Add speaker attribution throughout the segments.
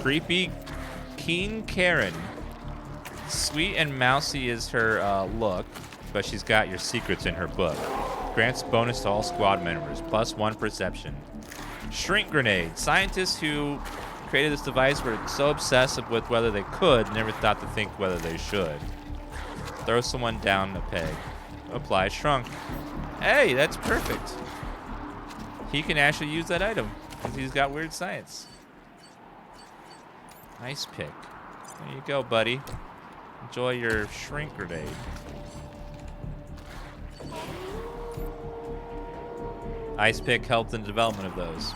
Speaker 1: Creepy Keen Karen. Sweet and mousy is her look, but she's got your secrets in her book. Grants bonus to all squad members, +1 perception. Shrink grenade. Scientists who created this device were so obsessive with whether they could, never thought to think whether they should. Throw someone down a peg. Apply shrunk. Hey, that's perfect. He can actually use that item because he's got weird science. Nice pick. There you go, buddy. Enjoy your shrink grenade. Ice pick helped in the development of those.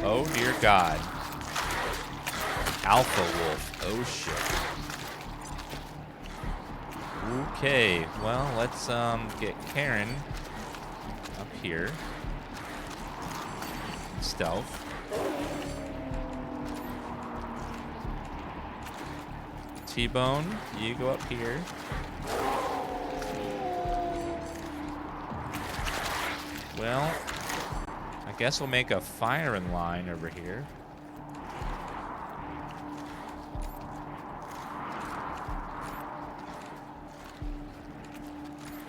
Speaker 1: Oh dear God. Alpha wolf. Oh shit. Okay, well let's get Karen up here. Stealth. T-Bone, you go up here. Well, I guess we'll make a firing line over here.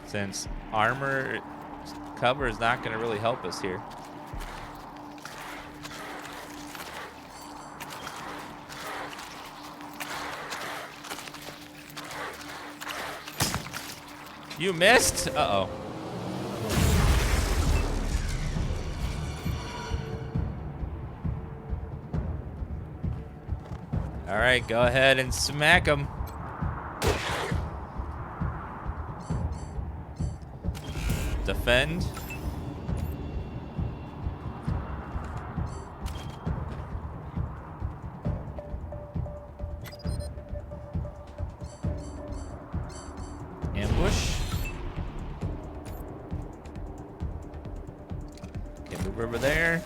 Speaker 1: Since armor cover is not going to really help us here. You missed? Uh-oh. All right, go ahead and smack him. Defend. Ambush. Okay, move over there.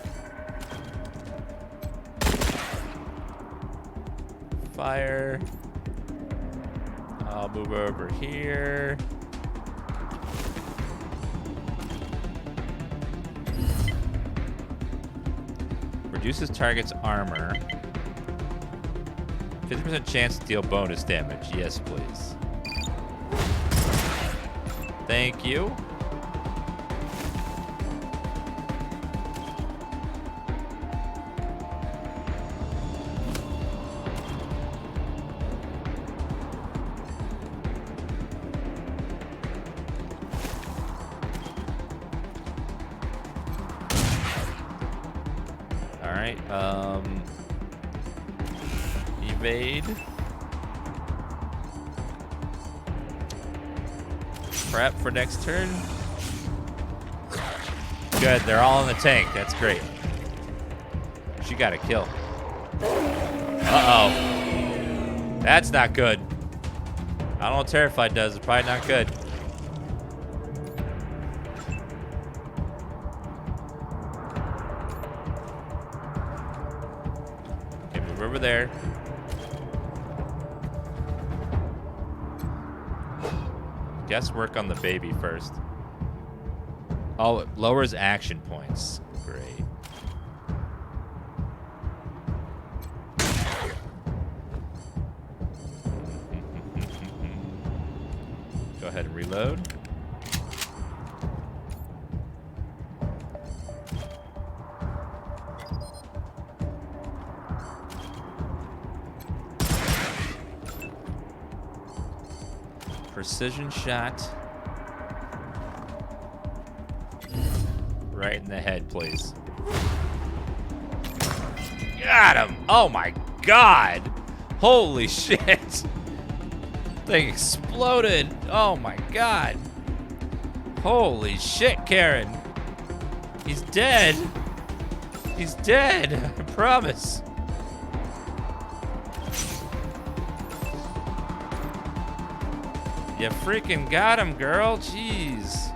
Speaker 1: Fire. I'll move over here. Reduces target's armor. 50% chance to deal bonus damage. Yes, please. Thank you. Evade. Prep for next turn. Good, they're all in the tank. That's great. She got a kill. Uh-oh. That's not good. I don't know what Terrified does. It's probably not good. Okay, move over there. Guess work on the baby first. Oh, it lowers action points. Great. Go ahead and reload. Precision shot. Right in the head, please. Got him! Oh my God! Holy shit! Thing exploded! Oh my God! Holy shit, Karen! He's dead! He's dead! I promise! You freaking got him, girl. Jeez.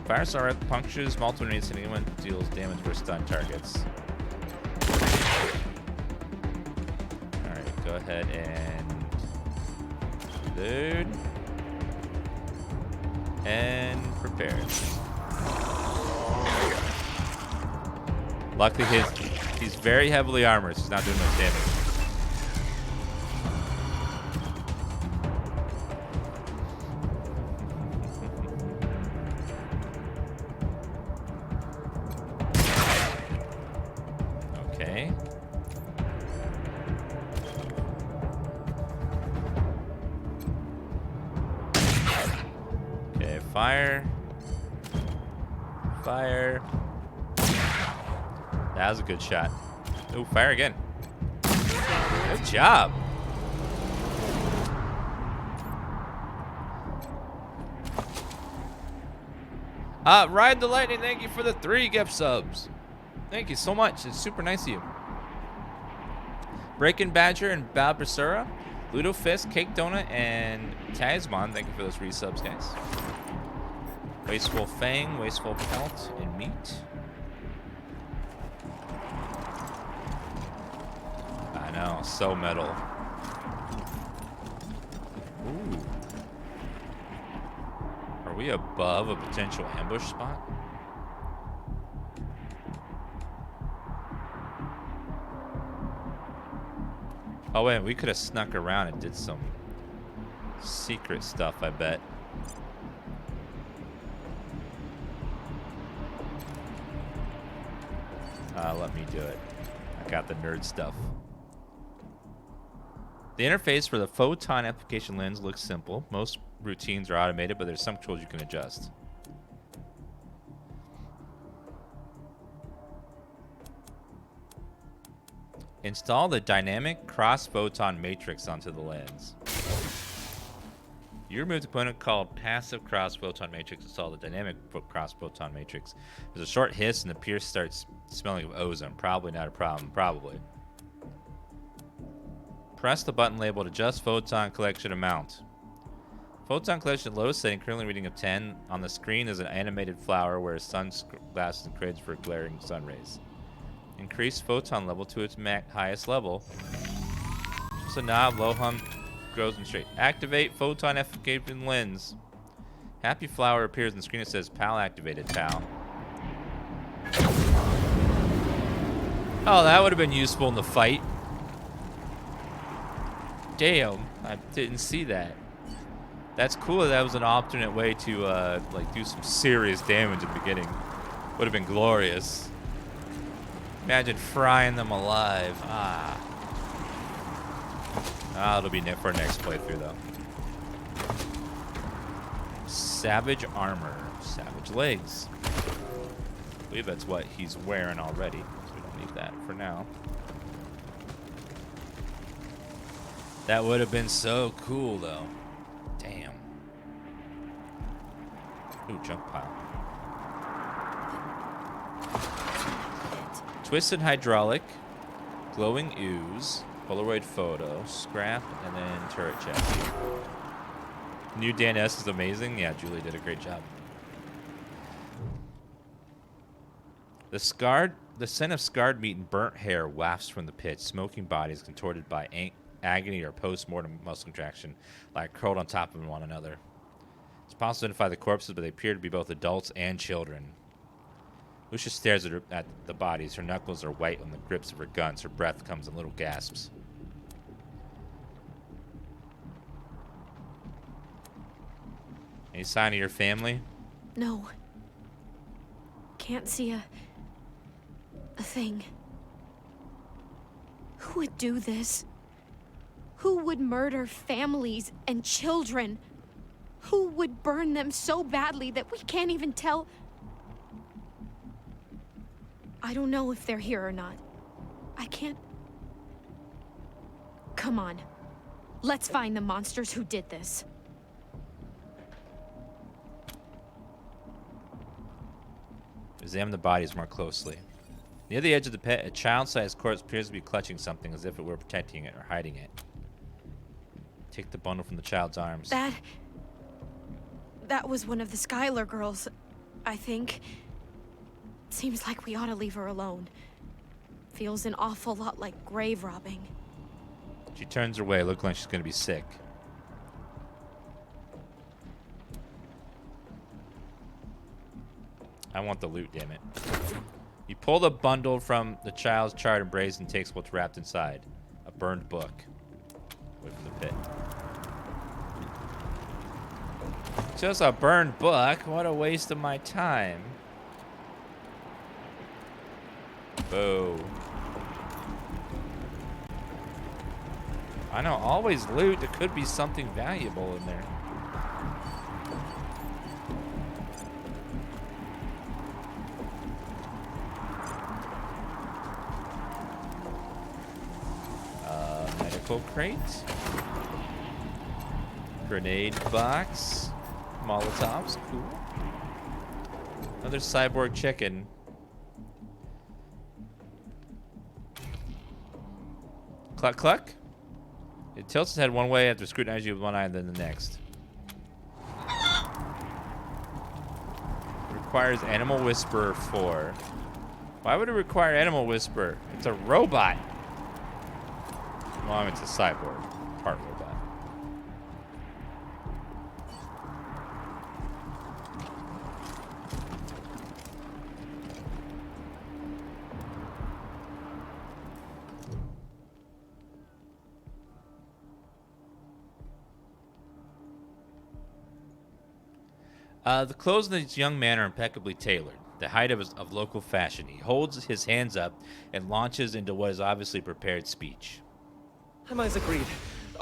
Speaker 1: Fire star punctures multiple grenades and anyone deals damage for stun targets. ahead and load and prepare. Luckily, he's very heavily armored, so he's not doing much damage. Okay. Okay, fire. Fire. That was a good shot. Oh, fire again. Good job. Ride the Lightning, thank you for the 3 gift subs. Thank you so much. It's super nice of you. Breaking Badger and Balbasura, Ludo Fist, Cake Donut, and Tasman. Thank you for those resubs, guys. Wasteful Fang, Wasteful Pelt, and Meat. I know, so metal. Ooh. Are we above a potential ambush spot? Oh wait, we could have snuck around and did some secret stuff, I bet. Let me do it. I got the nerd stuff. The interface for the photon application lens looks simple. Most routines are automated, but there's some tools you can adjust. Install the dynamic cross-photon matrix onto the lens. You remove the component called passive cross-photon matrix. Install the dynamic cross-photon matrix. There's a short hiss and the pierce starts smelling of ozone. Probably not a problem. Probably. Press the button labeled adjust photon collection amount. Photon collection lowest setting, currently reading of 10. On the screen is an animated flower where sunglasses and cribs for glaring sun rays. Increase photon level to its highest level. Just a knob, low hum, grows and straight. Activate photon application lens. Happy flower appears on the screen. It says PAL activated, PAL. Oh, that would have been useful in the fight. Damn, I didn't see that. That's cool. That was an alternate way to like do some serious damage at the beginning. Would have been glorious. Imagine frying them alive. Ah, it'll be for our next playthrough though. Savage armor, savage legs. I believe that's what he's wearing already, so we don't need that for now. That would have been so cool, though. Damn. Ooh, junk pile. Twisted hydraulic, glowing ooze, Polaroid photo, scrap, and then turret chassis. New Dan S is amazing. Yeah, Julie did a great job. The scent of scarred meat and burnt hair wafts from the pit. Smoking bodies contorted by agony or post-mortem muscle contraction, like curled on top of one another. It's possible to identify the corpses, but they appear to be both adults and children. Lucia stares at the bodies. Her knuckles are white on the grips of her guns. Her breath comes in little gasps. Any sign of your family?
Speaker 2: No. Can't see a thing. Who would do this? Who would murder families and children? Who would burn them so badly that we can't even tell? I don't know if they're here or not. I can't... Come on. Let's find the monsters who did this.
Speaker 1: Examine the bodies more closely. Near the edge of the pit, a child-sized corpse appears to be clutching something as if it were protecting it or hiding it. Take the bundle from the child's arms.
Speaker 2: That was one of the Skylar girls, I think. Seems like we ought to leave her alone. Feels an awful lot like grave robbing.
Speaker 1: She turns her way, looking like she's gonna be sick. I want the loot, damn it. You pull the bundle from the child's charred embrace and takes what's wrapped inside. A burned book. Away from the pit. Just a burned book? What a waste of my time. Boo. I know, always loot. There could be something valuable in there. Medical crate. Grenade box. Molotovs. Cool. Another cyborg chicken. Cluck cluck. It tilts its head one way after scrutinizing you with one eye and then the next. It requires Animal Whisperer 4. Why would it require Animal Whisperer? It's a robot. Well, I mean, it's a cyborg. Part robot. The clothes of this young man are impeccably tailored, the height of local fashion. He holds his hands up and launches into what is obviously prepared speech.
Speaker 3: I'm Isaac Reed.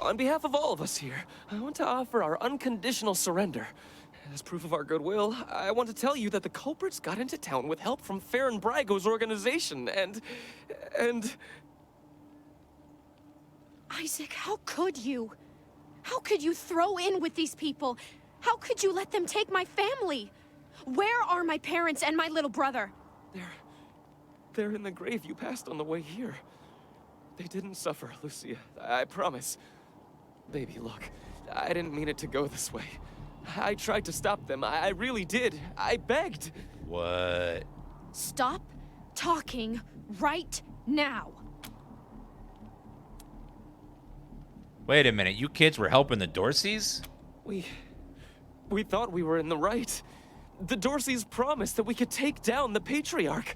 Speaker 3: On behalf of all of us here, I want to offer our unconditional surrender. As proof of our goodwill, I want to tell you that the culprits got into town with help from Farron Brago's organization, and...
Speaker 2: Isaac, how could you? How could you throw in with these people? How could you let them take my family? Where are my parents and my little brother?
Speaker 3: They're in the grave you passed on the way here. They didn't suffer, Lucia. I promise. Baby, look. I didn't mean it to go this way. I tried to stop them. I really did. I begged.
Speaker 1: What?
Speaker 2: Stop talking right now.
Speaker 1: Wait a minute. You kids were helping the Dorseys?
Speaker 3: We thought we were in the right. The Dorseys promised that we could take down the Patriarch.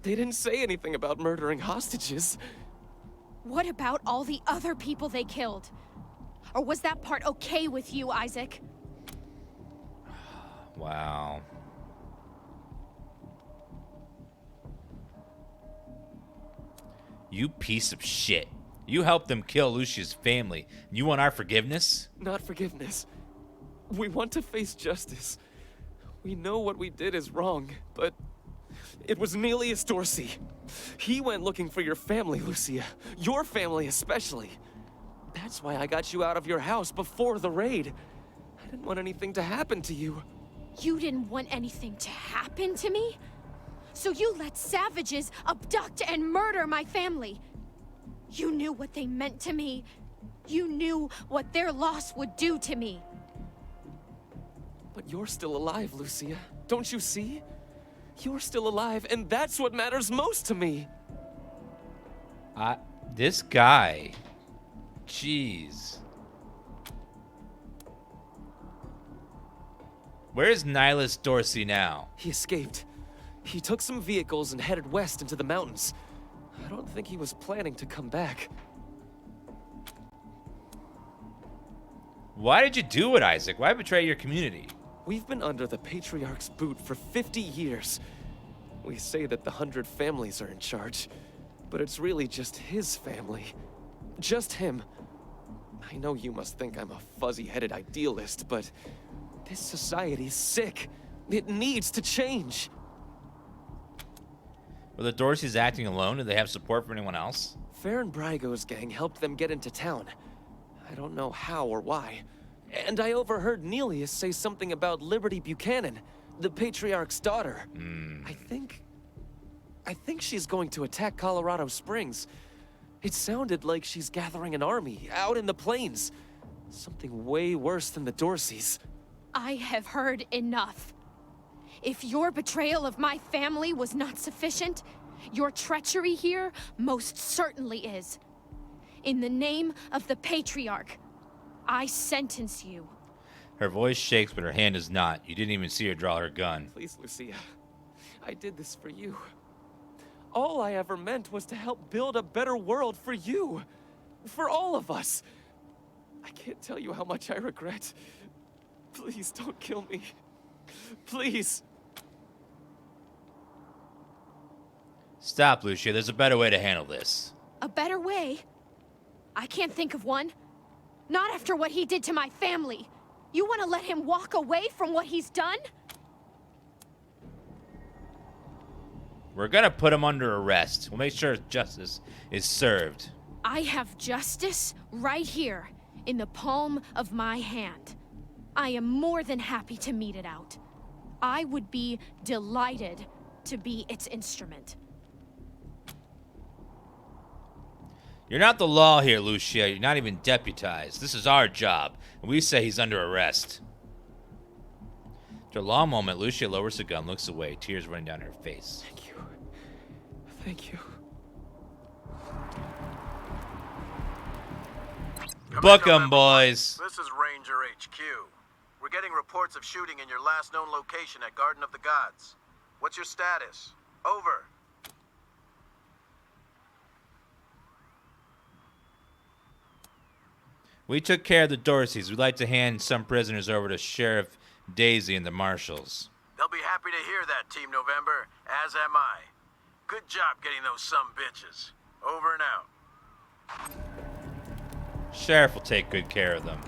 Speaker 3: They didn't say anything about murdering hostages.
Speaker 2: What about all the other people they killed? Or was that part okay with you, Isaac?
Speaker 1: Wow. You piece of shit. You helped them kill Lucia's family. You want our forgiveness?
Speaker 3: Not forgiveness. We want to face justice. We know what we did is wrong, but it was Nelius Dorsey. He went looking for your family, Lucia. Your family especially. That's why I got you out of your house before the raid. I didn't want anything to happen to you.
Speaker 2: You didn't want anything to happen to me? So you let savages abduct and murder my family. You knew what they meant to me. You knew what their loss would do to me.
Speaker 3: But you're still alive, Lucia. Don't you see? You're still alive, and that's what matters most to me.
Speaker 1: This guy. Jeez. Where's Nihilus Dorsey now?
Speaker 3: He escaped. He took some vehicles and headed west into the mountains. I don't think he was planning to come back.
Speaker 1: Why did you do it, Isaac? Why betray your community?
Speaker 3: We've been under the Patriarch's boot for 50 years. We say that the 100 families are in charge, but it's really just his family. Just him. I know you must think I'm a fuzzy-headed idealist, but this society's sick. It needs to change.
Speaker 1: Were the Dorseys acting alone? Did they have support from anyone else?
Speaker 3: Farron Brago's gang helped them get into town. I don't know how or why. And I overheard Nelius say something about Liberty Buchanan, the Patriarch's daughter. I think she's going to attack Colorado Springs. It sounded like she's gathering an army out in the plains. Something way worse than the Dorseys.
Speaker 2: I have heard enough. If your betrayal of my family was not sufficient, your treachery here most certainly is. In the name of the Patriarch, I sentence you.
Speaker 1: Her voice shakes, but her hand does not. You didn't even see her draw her gun.
Speaker 3: Please, Lucia. I did this for you. All I ever meant was to help build a better world for you. For all of us. I can't tell you how much I regret. Please don't kill me. Please.
Speaker 1: Stop, Lucia. There's a better way to handle this.
Speaker 2: A better way? I can't think of one. Not after what he did to my family. You want to let him walk away from what he's done?
Speaker 1: We're gonna put him under arrest. We'll make sure justice is served.
Speaker 2: I have justice right here, in the palm of my hand. I am more than happy to mete it out. I would be delighted to be its instrument.
Speaker 1: You're not the law here, Lucia. You're not even deputized. This is our job, and we say he's under arrest. After a long moment, Lucia lowers the gun, looks away, tears running down her face.
Speaker 3: Thank you. Thank you.
Speaker 1: Book 'em, boys.
Speaker 4: This is Ranger HQ. We're getting reports of shooting in your last known location at Garden of the Gods. What's your status? Over.
Speaker 1: We took care of the Dorseys. We'd like to hand some prisoners over to Sheriff Daisy and the Marshals.
Speaker 4: They'll be happy to hear that, Team November, as am I. Good job getting those some bitches. Over and out.
Speaker 1: Sheriff will take good care of them.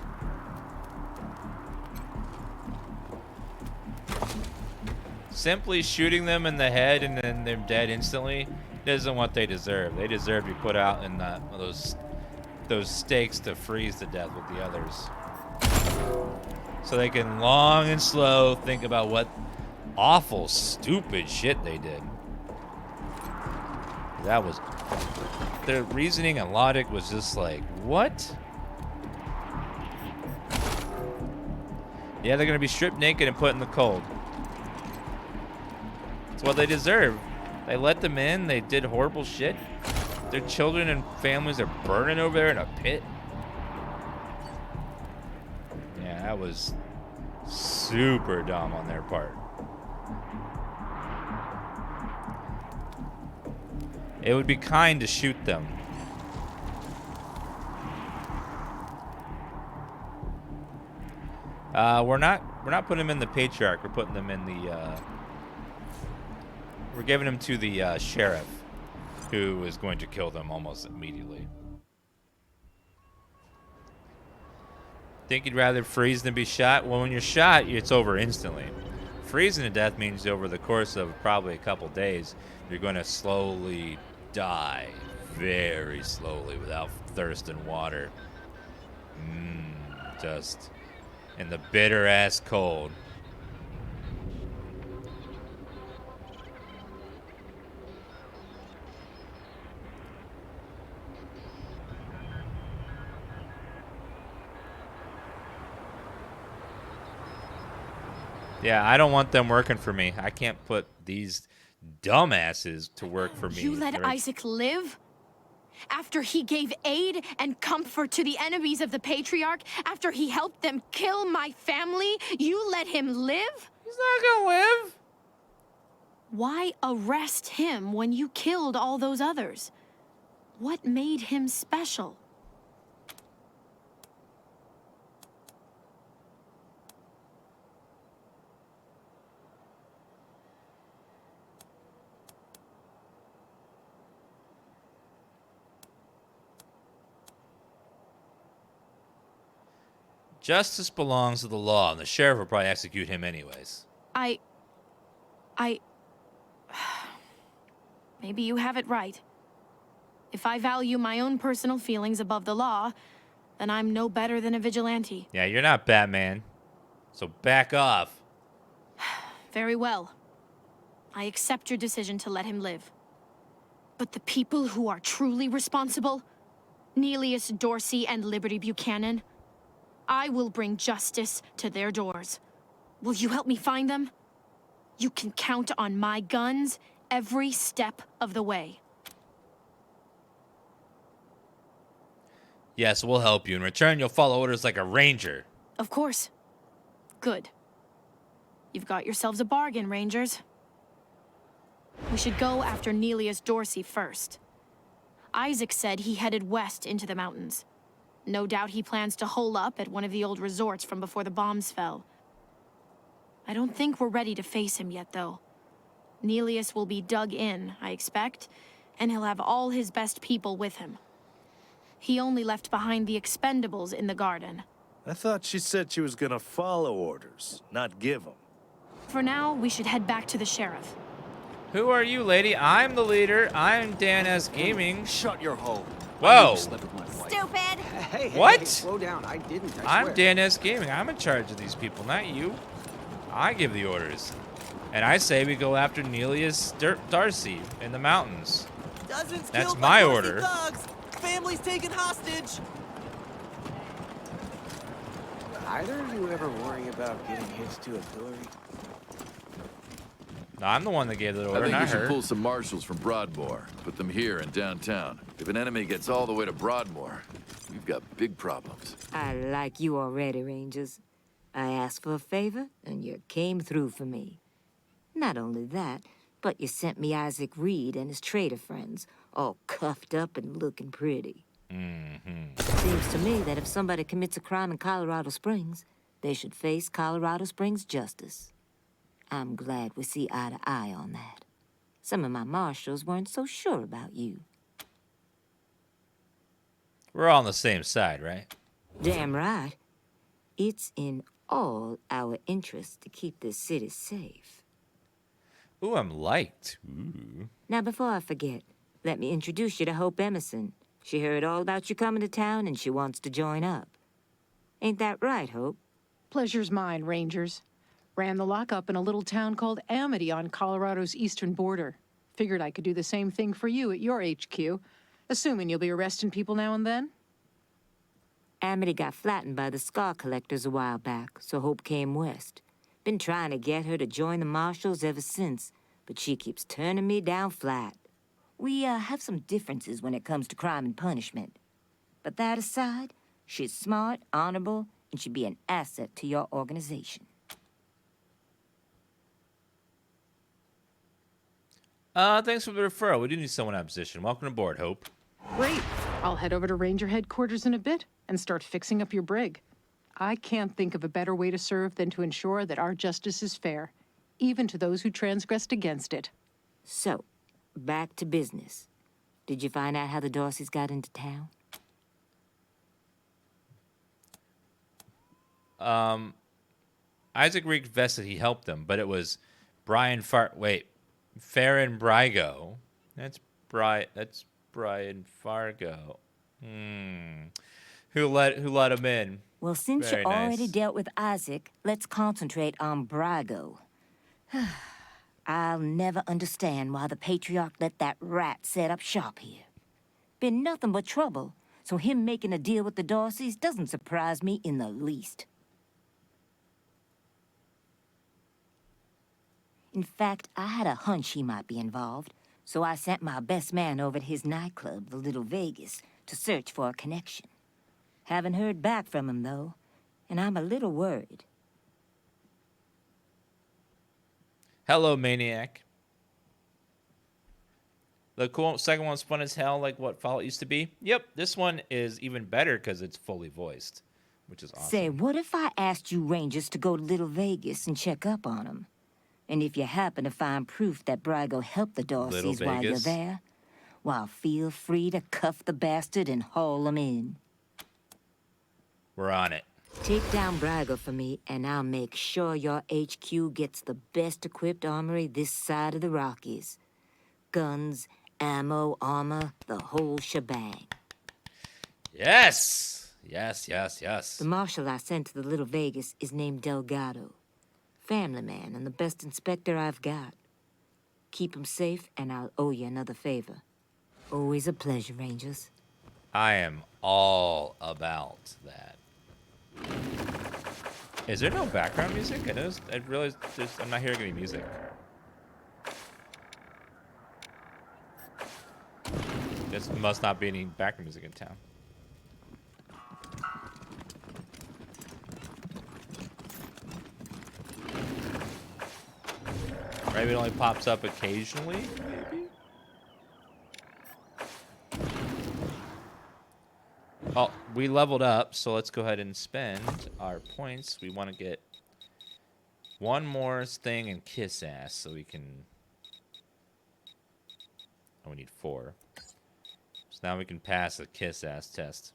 Speaker 1: Simply shooting them in the head and then they're dead instantly isn't what they deserve. They deserve to be put out in those stakes to freeze to death with the others. So they can long and slow think about what awful, stupid shit they did. That was... Their reasoning and logic was just like, what? Yeah, they're gonna be stripped naked and put in the cold. It's what they deserve. They let them in, they did horrible shit. Their children and families are burning over there in a pit. Yeah, that was super dumb on their part. It would be kind to shoot them. We're not putting them in the Patriarch. We're putting them in the. We're giving them to the sheriff, who is going to kill them almost immediately. Think you'd rather freeze than be shot? Well, when you're shot, it's over instantly. Freezing to death means over the course of probably a couple days, you're going to slowly die, very slowly, without thirst and water. Just in the bitter ass cold. Yeah, I don't want them working for me. I can't put these dumbasses to work for me.
Speaker 2: You let Isaac live? After he gave aid and comfort to the enemies of the Patriarch? After he helped them kill my family? You let him live?
Speaker 1: He's not gonna live.
Speaker 2: Why arrest him when you killed all those others? What made him special?
Speaker 1: Justice belongs to the law, and the sheriff will probably execute him anyways.
Speaker 2: Maybe you have it right. If I value my own personal feelings above the law, then I'm no better than a vigilante.
Speaker 1: Yeah, you're not Batman, so back off.
Speaker 2: Very well. I accept your decision to let him live. But the people who are truly responsible, Neelius Dorsey and Liberty Buchanan, I will bring justice to their doors. Will you help me find them? You can count on my guns every step of the way.
Speaker 1: Yes, we'll help you. In return, you'll follow orders like a ranger.
Speaker 2: Of course. Good. You've got yourselves a bargain, Rangers. We should go after Nelius Dorsey first. Isaac said he headed west into the mountains. No doubt he plans to hole up at one of the old resorts from before the bombs fell. I don't think we're ready to face him yet, though. Nelius will be dug in, I expect, and he'll have all his best people with him. He only left behind the expendables in the garden.
Speaker 5: I thought she said she was gonna follow orders, not give them.
Speaker 2: For now, we should head back to the sheriff.
Speaker 1: Who are you, lady? I'm the leader. I'm DansGaming.
Speaker 6: Shut your hole.
Speaker 1: Whoa.
Speaker 2: Stupid!
Speaker 6: Hey,
Speaker 1: What?
Speaker 6: slow down. I didn't.
Speaker 1: I'm
Speaker 6: swear.
Speaker 1: DansGaming. I'm in charge of these people, not you. I give the orders. And I say we go after Nelius Darcy in the mountains.
Speaker 7: Dozens
Speaker 1: That's
Speaker 7: killed
Speaker 1: my
Speaker 7: by Dorsey
Speaker 1: order.
Speaker 7: thugs. Families taken hostage.
Speaker 6: Either of you ever worry about getting hitched to a pillory?
Speaker 1: No, I'm the one that gave the order,
Speaker 8: I think
Speaker 1: not
Speaker 8: we should
Speaker 1: her.
Speaker 8: pull some marshals from Broadmoor, put them here in downtown. If an enemy gets all the way to Broadmoor, we've got big problems.
Speaker 9: I like you already, Rangers. I asked for a favor, and you came through for me. Not only that, but you sent me Isaac Reed and his traitor friends, all cuffed up and looking pretty. Seems to me that if somebody commits a crime in Colorado Springs, they should face Colorado Springs justice. I'm glad we see eye to eye on that. Some of my marshals weren't so sure about you.
Speaker 1: We're all on the same side, right?
Speaker 9: Damn right. It's in all our interests to keep this city safe.
Speaker 1: Ooh, I'm liked. Ooh.
Speaker 9: Now, before I forget, let me introduce you to Hope Emerson. She heard all about you coming to town, and she wants to join up. Ain't that right, Hope?
Speaker 10: Pleasure's mine, Rangers. Ran the lockup in a little town called Amity on Colorado's eastern border. Figured I could do the same thing for you at your HQ, assuming you'll be arresting people now and then.
Speaker 9: Amity got flattened by the scar collectors a while back, so Hope came west. Been trying to get her to join the marshals ever since, but she keeps turning me down flat. We have some differences when it comes to crime and punishment. But that aside, she's smart, honorable, and should be an asset to your organization.
Speaker 1: Thanks for the referral. We do need someone in position. Welcome aboard, Hope.
Speaker 10: Great. I'll head over to Ranger headquarters in a bit and start fixing up your brig. I can't think of a better way to serve than to ensure that our justice is fair, even to those who transgressed against it.
Speaker 9: So, back to business. Did you find out how the Dorseys got into town?
Speaker 1: Isaac Reed confessed that he helped them, but it was Farron Brygo. That's Brian Fargo. Who let him in?
Speaker 9: Well, since
Speaker 1: Very
Speaker 9: you already
Speaker 1: nice.
Speaker 9: dealt with Isaac, let's concentrate on Brygo. I'll never understand why the Patriarch let that rat set up shop here. Been nothing but trouble, so him making a deal with the Dorseys doesn't surprise me in the least. In fact, I had a hunch he might be involved, so I sent my best man over to his nightclub, the Little Vegas, to search for a connection. Haven't heard back from him, though, and I'm a little worried.
Speaker 1: Hello, Maniac. The second one's fun as hell, like what Fallout used to be. Yep, this one is even better because it's fully voiced, which is awesome.
Speaker 9: Say, what if I asked you Rangers to go to Little Vegas and check up on him? And if you happen to find proof that Brygo helped the Dorseys while you're
Speaker 1: Vegas?
Speaker 9: there, well, feel free to cuff the bastard and haul him in.
Speaker 1: We're on it.
Speaker 9: Take down Brygo for me, and I'll make sure your HQ gets the best-equipped armory this side of the Rockies. Guns, ammo, armor, the whole shebang.
Speaker 1: Yes! Yes, yes, yes.
Speaker 9: The marshal I sent to the Little Vegas is named Delgado. Family man and the best inspector I've got. Keep him safe, and I'll owe you another favor. Always a pleasure, Rangers.
Speaker 1: I am all about that. Is there no background music? I realized I'm not hearing any music. There must not be any background music in town. Maybe it only pops up occasionally, maybe? Oh, we leveled up, so let's go ahead and spend our points. We want to get one more thing and kiss ass so we can... Oh, we need 4. So now we can pass the kiss ass test.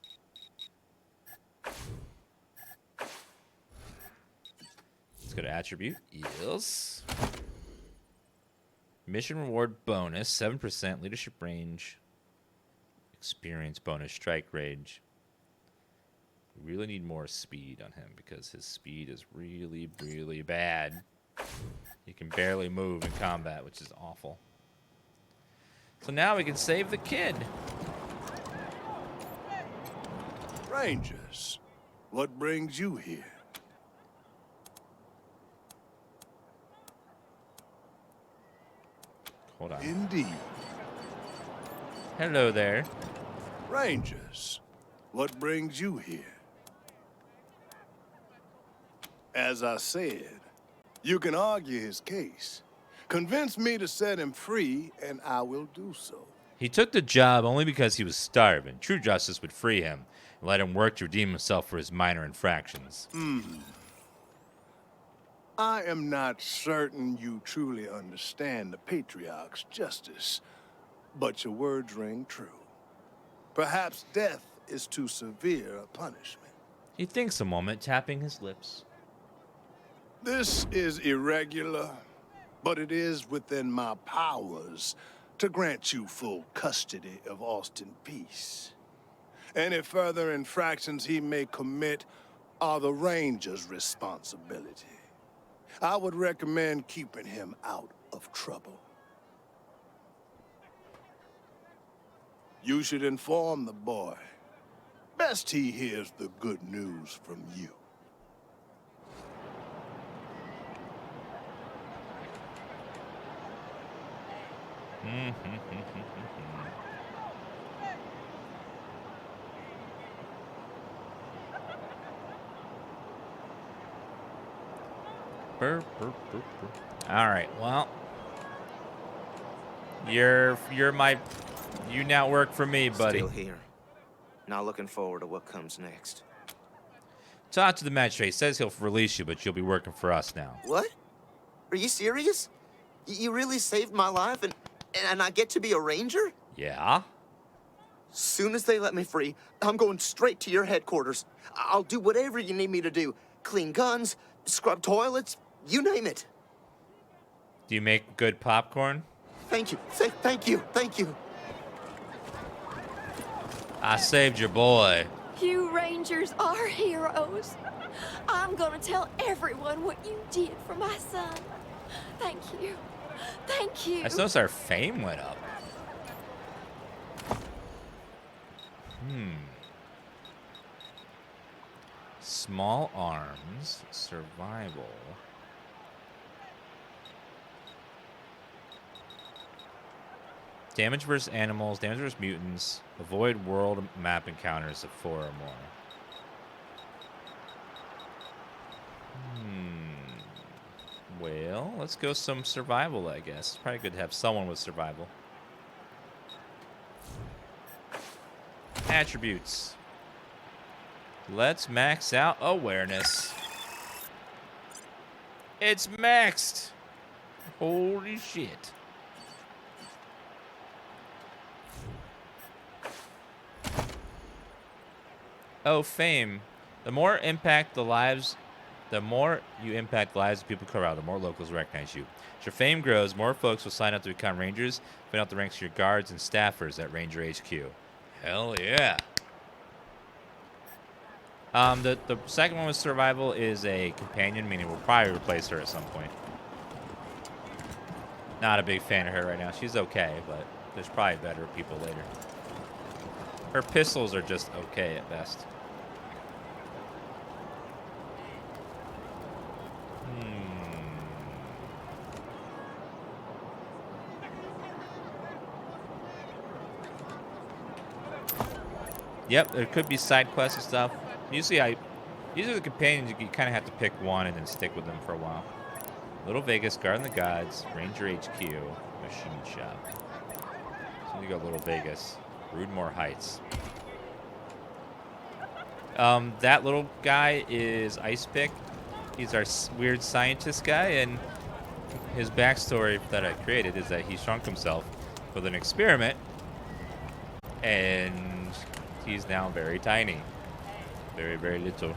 Speaker 1: Let's go to attribute. Yes. Mission reward bonus, 7%, leadership range, experience bonus, strike range. We really need more speed on him because his speed is really, really bad. He can barely move in combat, which is awful. So now we can save the kid.
Speaker 5: Rangers, what brings you here?
Speaker 1: Hold on.
Speaker 5: Indeed.
Speaker 1: Hello there.
Speaker 5: Rangers, what brings you here? As I said, you can argue his case. Convince me to set him free, and I will do so.
Speaker 1: He took the job only because he was starving. True justice would free him and let him work to redeem himself for his minor infractions.
Speaker 5: I am not certain you truly understand the Patriarch's justice, but your words ring true. Perhaps death is too severe a punishment.
Speaker 1: He thinks a moment, tapping his lips.
Speaker 5: This is irregular, but it is within my powers to grant you full custody of Austin Peace. Any further infractions he may commit are the Ranger's responsibility. I would recommend keeping him out of trouble. You should inform the boy. Best he hears the good news from you.
Speaker 1: All right, well, you now work for me, buddy.
Speaker 6: Still here. Not looking forward to what comes next.
Speaker 1: Talk to the magistrate. He says he'll release you, but you'll be working for us now.
Speaker 7: What? Are you serious? You really saved my life and I get to be a ranger?
Speaker 1: Yeah?
Speaker 7: Soon as they let me free, I'm going straight to your headquarters. I'll do whatever you need me to do. Clean guns, scrub toilets, you name it.
Speaker 1: Do you make good popcorn?
Speaker 7: Thank you. Thank you. Thank you.
Speaker 1: I saved your boy.
Speaker 2: You Rangers are heroes. I'm gonna tell everyone what you did for my son. Thank you. Thank you.
Speaker 1: I noticed our fame went up. Small arms, survival. Damage versus animals, damage versus mutants. Avoid world map encounters of 4 or more. Well, let's go some survival, I guess. Probably good to have someone with survival. Attributes. Let's max out awareness. It's maxed. Holy shit. Oh, fame. The more you impact the lives of people around, the more locals recognize you. As your fame grows, more folks will sign up to become rangers, fill out the ranks of your guards and staffers at Ranger HQ. Hell yeah. The second one with survival is a companion, meaning we'll probably replace her at some point. Not a big fan of her right now. She's okay, but there's probably better people later. Her pistols are just okay at best. Yep, there could be side quests and stuff. Usually the companions, you kind of have to pick one and then stick with them for a while. Little Vegas, Garden of the Gods, Ranger HQ, Machine Shop. So you got Little Vegas, Broodmore Heights. That little guy is Ice Pick. He's our weird scientist guy, and his backstory that I created is that he shrunk himself with an experiment, and he's now very tiny. Very, very little.